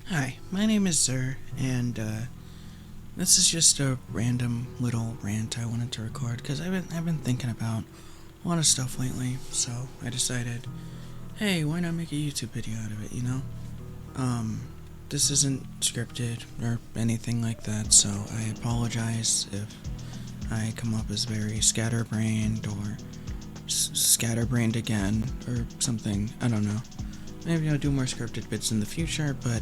Hi, my name is Zer, and this is just a random little rant I wanted to record because I've been thinking about a lot of stuff lately. So I decided, hey, why not make a YouTube video out of it? Um, this isn't scripted or anything like that, so I apologize if I come up as very scatterbrained or scatterbrained again or something. I don't know. Maybe I'll do more scripted bits in the future, but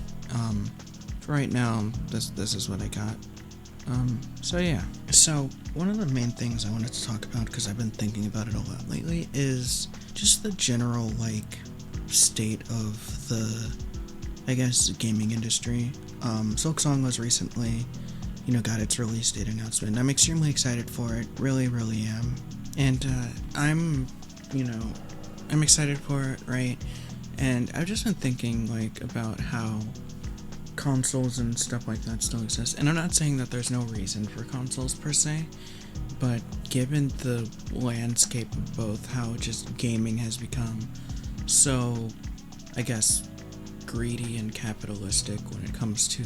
for right now, this is what I got. So yeah. So one of the main things I wanted to talk about, because I've been thinking about it a lot lately, is just the general state of the, I guess, gaming industry. Silksong was recently, got its release date announcement. I'm extremely excited for it. Really, really am. And I'm excited for it, right? And I've just been thinking about how consoles and stuff like that still exist. And I'm not saying that there's no reason for consoles per se, but given the landscape of both, how just gaming has become so, I guess, greedy and capitalistic when it comes to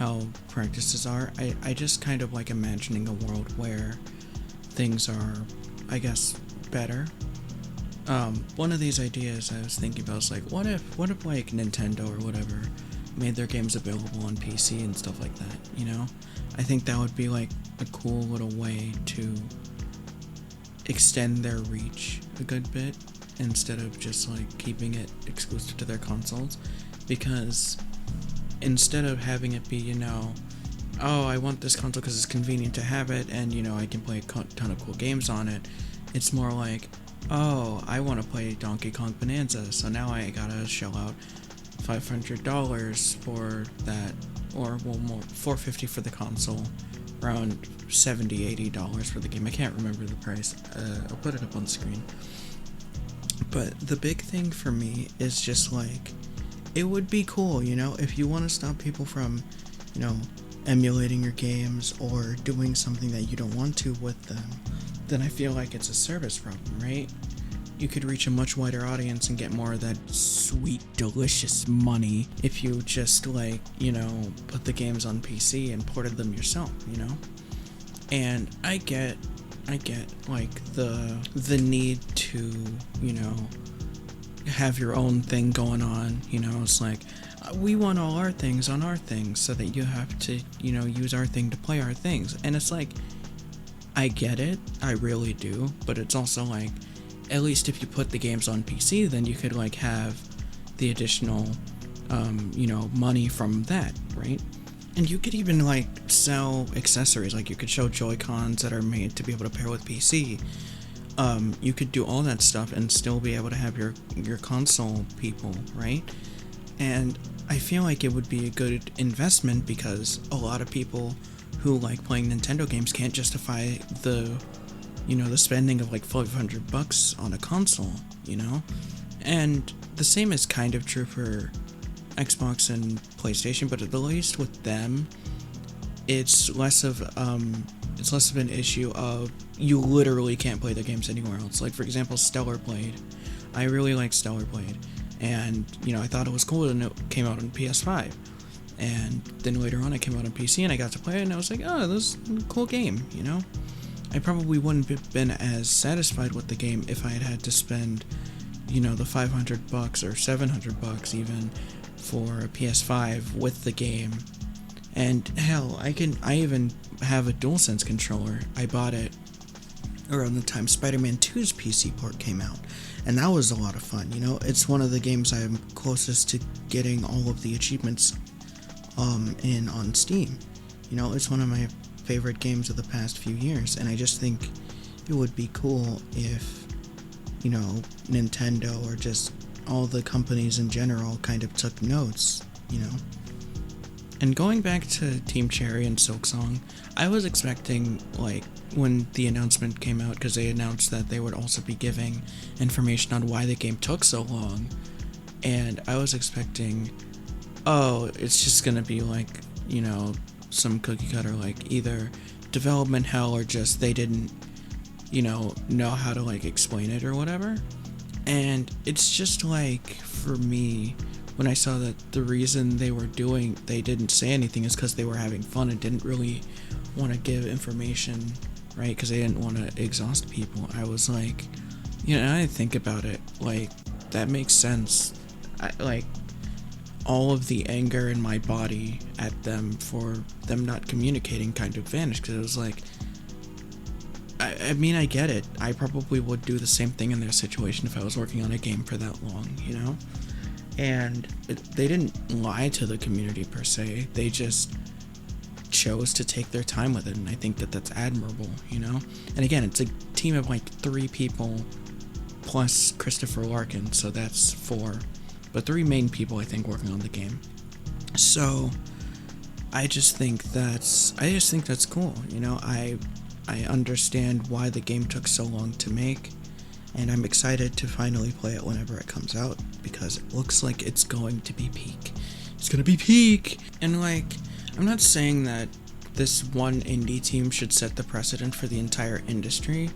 how practices are, I just kind of like imagining a world where things are, I guess, better. One of these ideas I was thinking about was what if Nintendo or whatever made their games available on PC and stuff like that, I think that would be a cool little way to extend their reach a good bit instead of just keeping it exclusive to their consoles, because instead of having it be, oh, I want this console because it's convenient to have it and, I can play a ton of cool games on it, it's more oh, I want to play Donkey Kong Bonanza, so now I gotta shell out $500 for that, or more, $450 for the console, around $70-$80 for the game. I can't remember the price. I'll put it up on the screen. But the big thing for me is just it would be cool, if you want to stop people from, emulating your games or doing something that you don't want to with them, then I feel like it's a service problem, right? You could reach a much wider audience and get more of that sweet, delicious money if you just put the games on PC and ported them yourself, And I get the need to, have your own thing going on, it's we want all our things on our things so that you have to, use our thing to play our things. And it's I get it, I really do, but it's also at least if you put the games on PC, then you could have the additional, money from that, right? And you could even sell accessories, you could show Joy-Cons that are made to be able to pair with PC. You could do all that stuff and still be able to have your console people, right? And I feel it would be a good investment because a lot of people who like playing Nintendo games can't justify the spending of $500 on a console, And the same is kind of true for Xbox and PlayStation, but at the least with them, it's less of an issue of you literally can't play the games anywhere else. For example, Stellar Blade. I really like Stellar Blade, and I thought it was cool when it came out on PS5. And then later on it came out on PC and I got to play it and I was oh, this is a cool game, I probably wouldn't have been as satisfied with the game if I had to spend, the $500 or $700 even for a PS5 with the game. And hell, I even have a DualSense controller. I bought it around the time Spider-Man 2's PC port came out, and that was a lot of fun. It's one of the games I'm closest to getting all of the achievements in on Steam. It's one of my favorite games of the past few years, and I just think it would be cool if, Nintendo or just all the companies in general kind of took notes, And going back to Team Cherry and Silksong, I was expecting, when the announcement came out, because they announced that they would also be giving information on why the game took so long, and I was expecting, oh, it's just gonna be some cookie cutter, either development hell or just they didn't, know how to explain it or whatever. And it's just for me, when I saw that the reason they didn't say anything is because they were having fun and didn't really want to give information, right? Because they didn't want to exhaust people. I was like, I think about it, like, that makes sense. All of the anger in my body at them for them not communicating kind of vanished, because it was like, I mean, I get it. I probably would do the same thing in their situation if I was working on a game for that long, And they didn't lie to the community per se. They just chose to take their time with it, and I think that that's admirable, And again, it's a team of like 3 people plus Christopher Larkin, so that's 4. But 3 main people, I think, working on the game. So I just think that's cool. I understand why the game took so long to make, and I'm excited to finally play it whenever it comes out, because it looks like it's going to be peak. It's gonna be peak! And I'm not saying that this one indie team should set the precedent for the entire industry,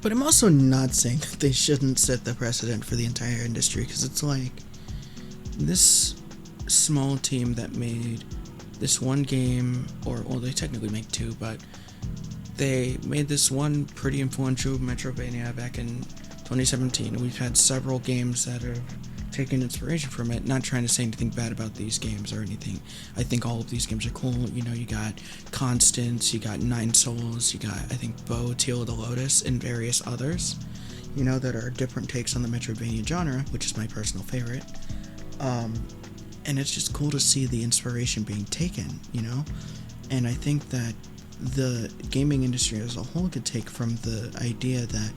but I'm also not saying that they shouldn't set the precedent for the entire industry, because it's like, this small team that made this one game, well, they technically make 2, but they made this one pretty influential Metroidvania back in 2017. We've had several games that have taken inspiration from it. Not trying to say anything bad about these games or anything. I think all of these games are cool. You got Constance, you got Nine Souls, you got, I think, Bow, Teal of the Lotus, and various others, that are different takes on the Metroidvania genre, which is my personal favorite. And it's just cool to see the inspiration being taken, And I think that the gaming industry as a whole could take from the idea that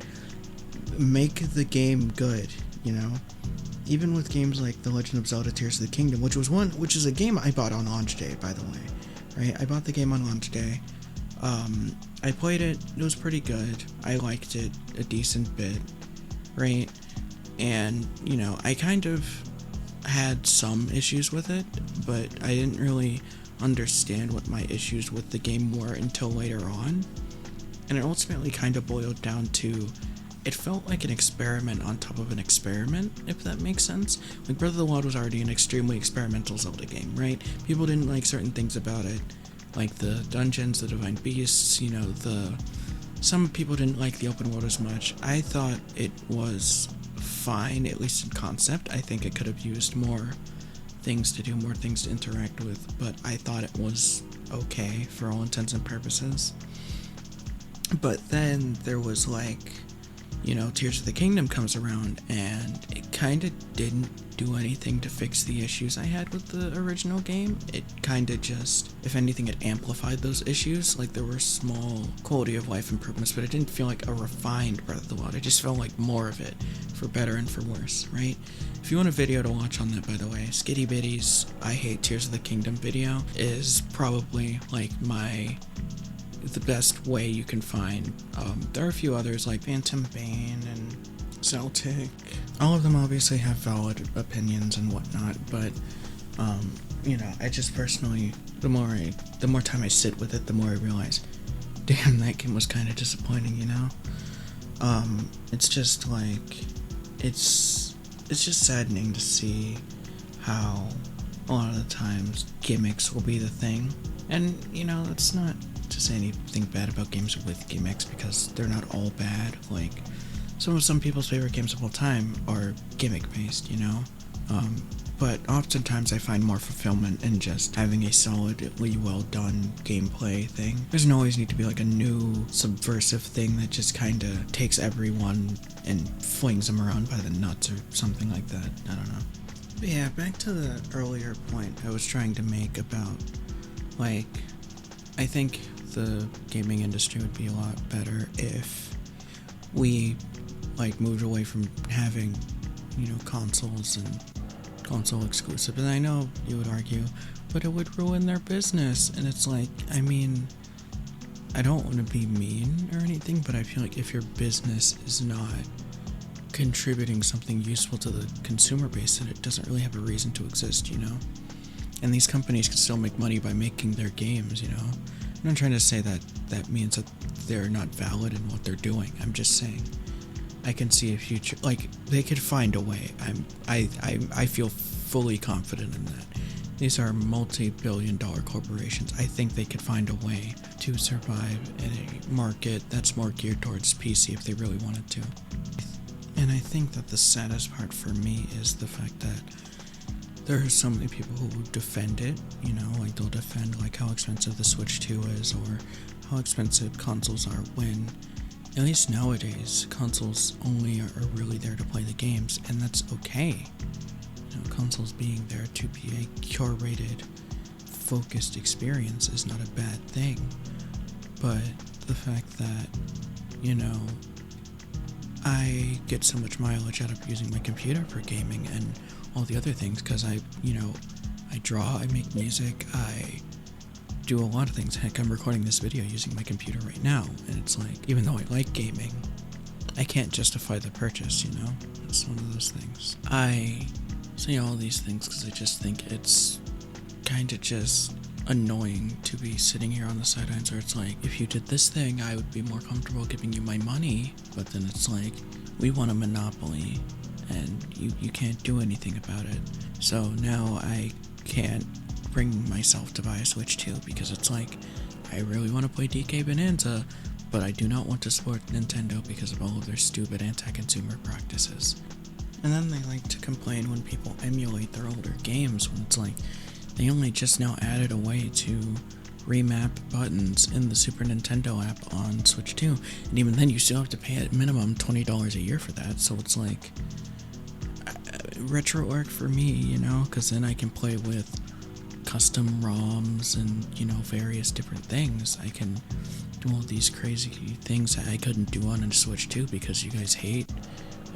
make the game good, Even with games like The Legend of Zelda Tears of the Kingdom, which is a game I bought on launch day, by the way, right? I bought the game on launch day. I played it was pretty good. I liked it a decent bit, right? And, I kind of had some issues with it, but I didn't really understand what my issues with the game were until later on, and it ultimately kind of boiled down to, it felt like an experiment on top of an experiment, if that makes sense. Like, Breath of the Wild was already an extremely experimental Zelda game, right? People didn't like certain things about it, like the dungeons, the divine beasts, some people didn't like the open world as much. I thought it was fine, at least in concept. I think it could have used more things to do, more things to interact with, but I thought it was okay for all intents and purposes. But then there was Tears of the Kingdom comes around, and it kind of didn't do anything to fix the issues I had with the original game. It kind of just, if anything, it amplified those issues. Like, there were small quality of life improvements, but it didn't feel like a refined Breath of the Wild. It just felt like more of it, for better and for worse, right? If you want a video to watch on that, by the way, skittybitty's I Hate Tears of the Kingdom video is probably the best way you can find. There are a few others like PhantomBane and Zeltik. All of them obviously have valid opinions and whatnot, but I just personally, the more time I sit with it, the more I realize, damn, that game was kind of disappointing, It's just it's just saddening to see how a lot of the times gimmicks will be the thing. And, that's not to say anything bad about games with gimmicks, because they're not all bad. Like, some people's favorite games of all time are gimmick-based, but oftentimes I find more fulfillment in just having a solidly well-done gameplay thing. There doesn't always need to be a new subversive thing that just kind of takes everyone and flings them around by the nuts or something like that. I don't know. But yeah, back to the earlier point I was trying to make about, I think the gaming industry would be a lot better if we, moved away from having, consoles and console exclusive. And I know you would argue, but it would ruin their business. And it's I don't want to be mean or anything, but I feel like if your business is not contributing something useful to the consumer base, then it doesn't really have a reason to exist, And these companies can still make money by making their games, I'm not trying to say that that means that they're not valid in what they're doing. I'm just saying I can see a future, they could find a way. I feel fully confident in that. These are multi-billion-dollar corporations. I think they could find a way to survive in a market that's more geared towards PC if they really wanted to. And I think that the saddest part for me is the fact that there are so many people who defend it, you know, like they'll defend like how expensive the Switch 2 is or how expensive consoles are when, at least nowadays, consoles only are really there to play the games, and that's okay. You know, consoles being there to be a curated, focused experience is not a bad thing. But the fact that, you know, I get so much mileage out of using my computer for gaming and all the other things because I draw, I make music, I do a lot of things. Heck, I'm recording this video using my computer right now, and it's like, even though I like gaming, I can't justify the purchase, you know? It's one of those things. I say all these things because I just think it's kind of just annoying to be sitting here on the sidelines where it's like, if you did this thing, I would be more comfortable giving you my money, but then it's like, we want a monopoly, and you can't do anything about it. So now I can't bring myself to buy a Switch 2 because it's like, I really want to play DK Bonanza, but I do not want to support Nintendo because of all of their stupid anti-consumer practices. And then they like to complain when people emulate their older games when it's like, they only just now added a way to remap buttons in the Super Nintendo app on Switch 2, and even then you still have to pay at minimum $20 a year for that, so it's like, RetroArch for me, you know, because then I can play with custom ROMs and, you know, various different things. I can do all these crazy things that I couldn't do on a Switch 2 because you guys hate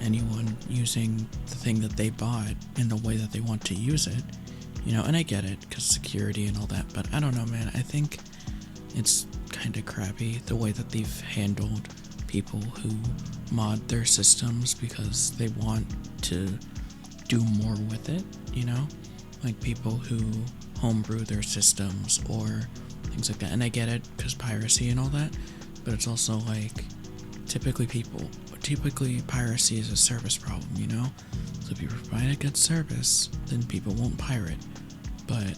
anyone using the thing that they bought in the way that they want to use it, you know, and I get it because security and all that, but I don't know, man. I think it's kind of crappy the way that they've handled people who mod their systems because they want to do more with it, you know, like people who homebrew their systems or things like that. And I get it because piracy and all that, but it's also like typically piracy is a service problem, you know. So if you provide a good service, then people won't pirate. But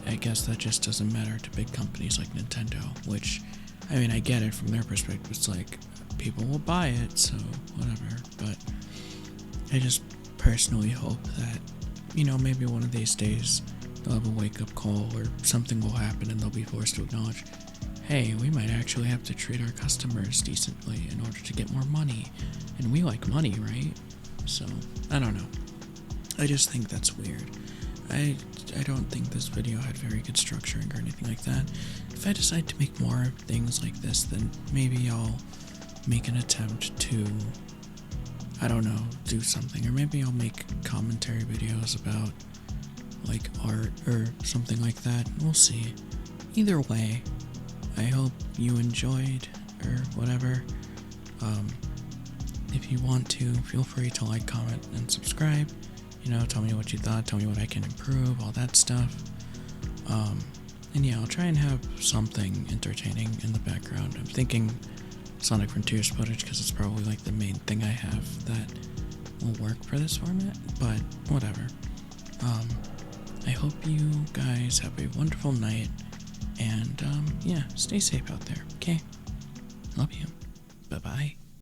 I guess that just doesn't matter to big companies like Nintendo, which, I mean, I get it from their perspective. It's like people will buy it, so whatever. But I just personally hope that, you know, maybe one of these days they'll have a wake-up call or something will happen and they'll be forced to acknowledge, hey, we might actually have to treat our customers decently in order to get more money, and we like money, right? So I don't know, I just think that's weird. I don't think this video had very good structuring or anything like that. If I decide to make more things like this, then maybe I'll make an attempt to, I don't know, do something, or maybe I'll make commentary videos about like art or something like that. We'll see. Either way, I hope you enjoyed or whatever. If you want to, feel free to like, comment, and subscribe. You know, tell me what you thought, tell me what I can improve, all that stuff. And yeah, I'll try and have something entertaining in the background. I'm thinking Sonic Frontiers footage because it's probably like the main thing I have that will work for this format, but whatever. I hope you guys have a wonderful night, and yeah, stay safe out there, okay? Love you. Bye-bye.